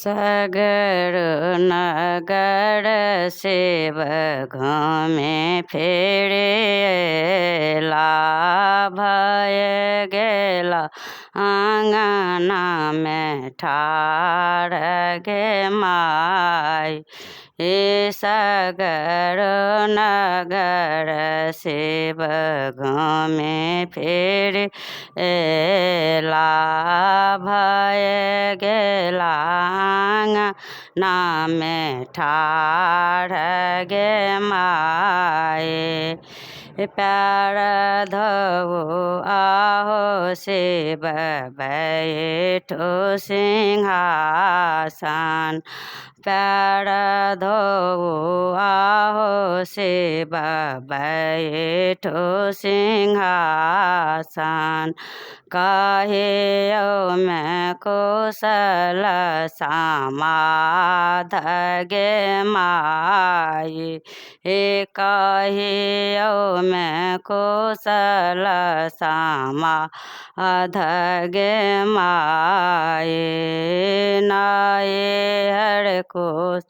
सगर नगर शिव घूमे फिरे भय गेला आंगना में ठाड़ गे माई। हे सगर नगर शिव घूमे फिरे भय गेला आंगना में ठाड़ गे माई। प्यार धो आहो शिव बैठो सिंहासन। प्यार धो आहो शिव बैठो सिंहासन। काहे मैं कौशल समाध गे माई। हे काहे मैं कौशल समाध गे माई। नाये हर कोश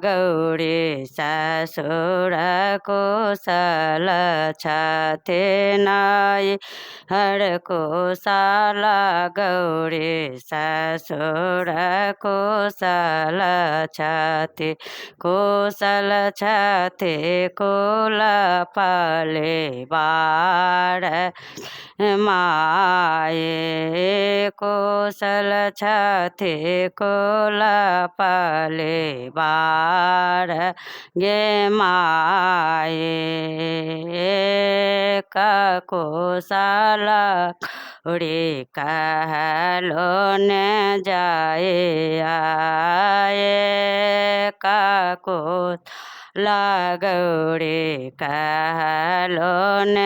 गौरी ससुर कौशल छथे नाई हर कौशल गौरी ससुर कौशल छथे। कौशल छथे कुल परिवार माये। कौशल छथे कुल परिवार गे माये। कौशल गौरी कहलो न जाए आए। कौशल गौरी कहलो न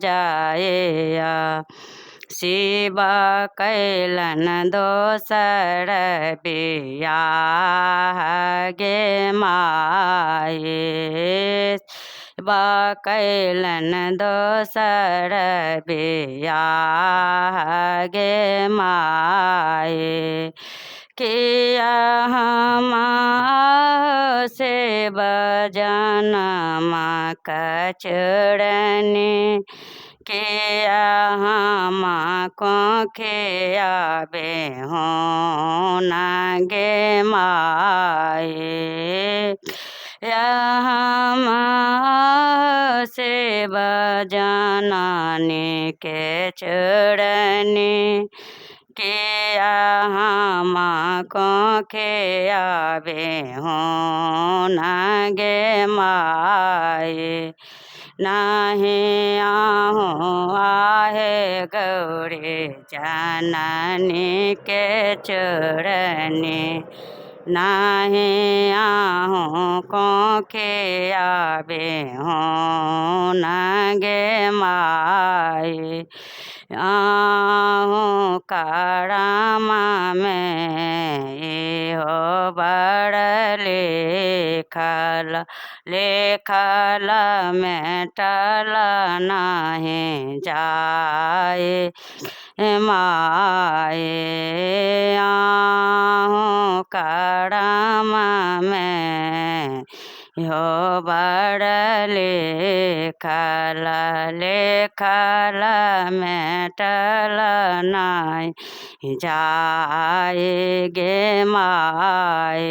जाए। शिव कैलन दोसर बियाह गे माये। शिव कैलन दोसर बियाह गे माये। किया हम शिव जनम कचरनी। किया हम को खिया बेहोन गे माये। हम शिव जननी के चरनी। किया हम को खिया बेहोन गे माये। नहीं आहू आहे गौरी जननी के चरनी। नहीं आहू को खिया बेहोन गे माये। आहू करम में हो बड़ लिखल। लिखल में टल नहीं जाए माये। आहू करम में हो बड़ लिखल। लिखल में टल नहीं जाए गे माये।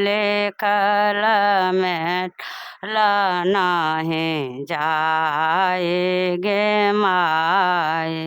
लिखल में टल नहीं जाए गे माये।